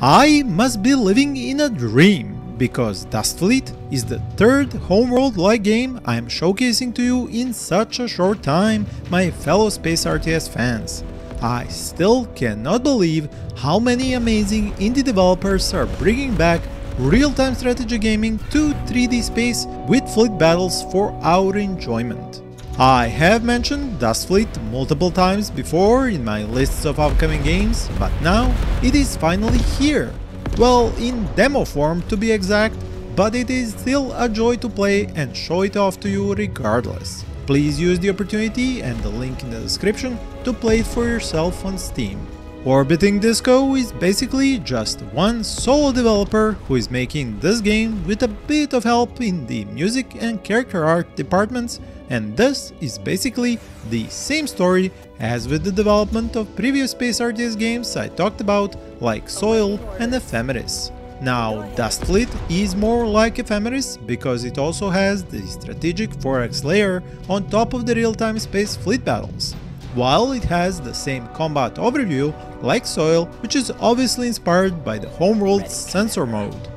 I must be living in a dream, because Dust Fleet is the third Homeworld-like game I am showcasing to you in such a short time, my fellow Space RTS fans. I still cannot believe how many amazing indie developers are bringing back real-time strategy gaming to 3D space with fleet battles for our enjoyment. I have mentioned Dust Fleet multiple times before in my lists of upcoming games, but now it is finally here. Well, in demo form to be exact, but it is still a joy to play and show it off to you regardless. Please use the opportunity and the link in the description to play it for yourself on Steam. Orbiting Disco is basically just one solo developer who is making this game with a bit of help in the music and character art departments, and this is basically the same story as with the development of previous Space RTS games I talked about, like Soil and Ephemeris. Now, Dust Fleet is more like Ephemeris because it also has the strategic 4X layer on top of the real-time space fleet battles, while it has the same combat overview like Soil, which is obviously inspired by the Homeworld's sensor mode.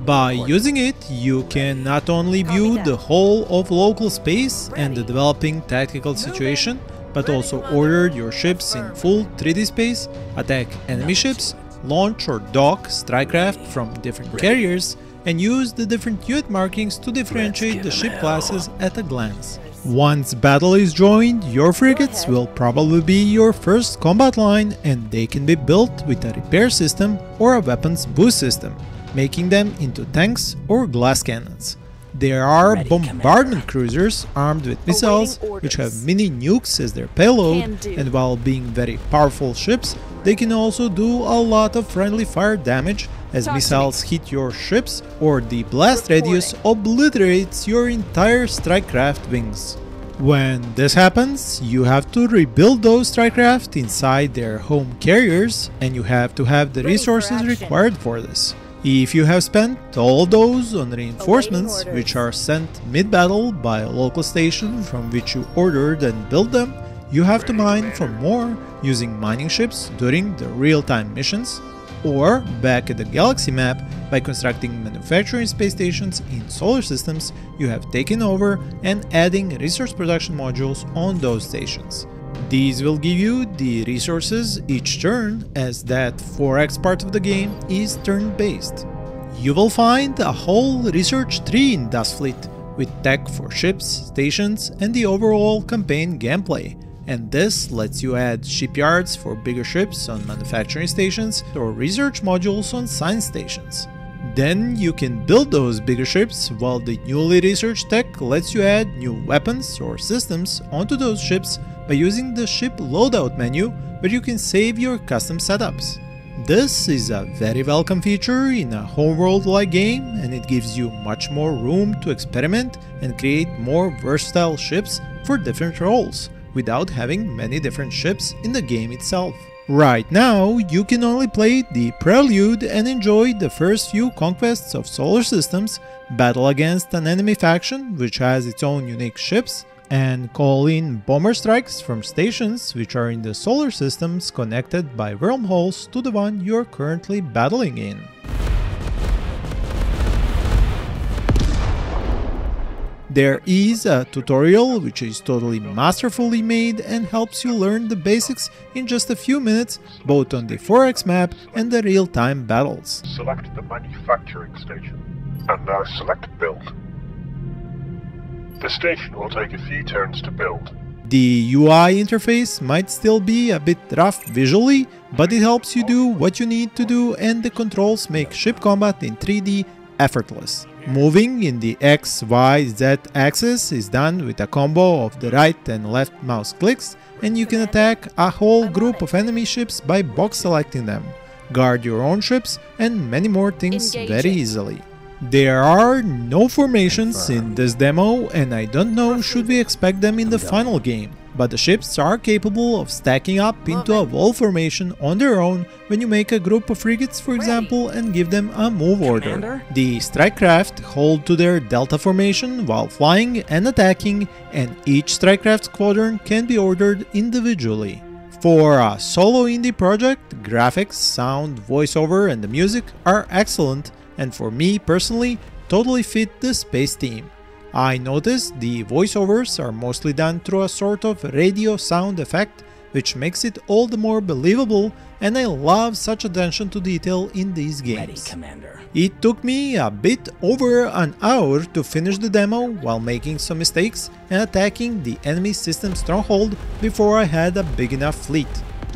By using it, you can not only view the whole of local space and the developing tactical situation, but also order your ships in full 3D space, attack enemy ships, launch or dock strikecraft from different carriers, and use the different unit markings to differentiate the ship classes at a glance. Once battle is joined, your frigates will probably be your first combat line, and they can be built with a repair system or a weapons boost system, making them into tanks or glass cannons. There are bombardment cruisers armed with missiles, which have mini nukes as their payload, and while being very powerful ships, they can also do a lot of friendly fire damage as missiles hit your ships or the blast radius obliterates your entire strikecraft wings. When this happens, you have to rebuild those strikecraft inside their home carriers, and you have to have the resources required for this. If you have spent all those on reinforcements, which are sent mid-battle by a local station from which you ordered and built them, you have to mine for more using mining ships during the real-time missions, or back at the galaxy map by constructing manufacturing space stations in solar systems you have taken over and adding resource production modules on those stations. These will give you the resources each turn, as that 4X part of the game is turn-based. You will find a whole research tree in Dust Fleet, with tech for ships, stations, and the overall campaign gameplay, and this lets you add shipyards for bigger ships on manufacturing stations or research modules on science stations. Then you can build those bigger ships, while the newly researched tech lets you add new weapons or systems onto those ships by using the ship loadout menu, where you can save your custom setups. This is a very welcome feature in a Homeworld-like game, and it gives you much more room to experiment and create more versatile ships for different roles, without having many different ships in the game itself. Right now, you can only play the prelude and enjoy the first few conquests of solar systems, battle against an enemy faction which has its own unique ships, and call in bomber strikes from stations which are in the solar systems connected by wormholes to the one you're currently battling in. There is a tutorial which is totally masterfully made and helps you learn the basics in just a few minutes, both on the 4X map and the real-time battles. Select the manufacturing station and now select build. The station will take a few turns to build. The UI interface might still be a bit rough visually, but it helps you do what you need to do, and the controls make ship combat in 3D effortless. Moving in the X, Y, Z axis is done with a combo of the right and left mouse clicks, and you can attack a whole group of enemy ships by box selecting them, guard your own ships, and many more things very easily. There are no formations in this demo, and I don't know should we expect them in the final game, but the ships are capable of stacking up into a wall formation on their own when you make a group of frigates, for example, and give them a move order. The strikecraft hold to their delta formation while flying and attacking, and each strikecraft squadron can be ordered individually. For a solo indie project, graphics, sound, voiceover and the music are excellent, and for me personally totally fit the space theme. I noticed the voiceovers are mostly done through a sort of radio sound effect, which makes it all the more believable, and I love such attention to detail in these games. Ready, Commander. It took me a bit over an hour to finish the demo while making some mistakes and attacking the enemy system stronghold before I had a big enough fleet.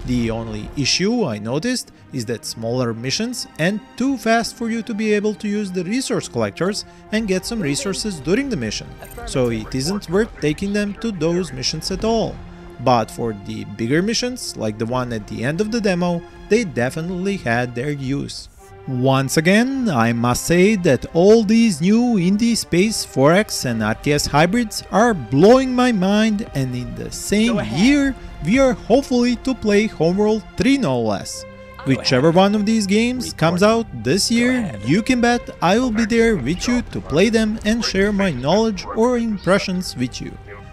The only issue I noticed is that smaller missions end too fast for you to be able to use the resource collectors and get some resources during the mission, so it isn't worth taking them to those missions at all. But for the bigger missions, like the one at the end of the demo, they definitely had their use. Once again, I must say that all these new indie space 4X and RTS hybrids are blowing my mind, and in the same year, we are hopefully to play Homeworld 3 no less. Whichever one of these games comes out this year, you can bet I will be there with you to play them and share my knowledge or impressions with you.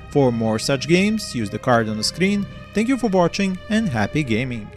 For more such games, use the card on the screen. Thank you for watching and happy gaming!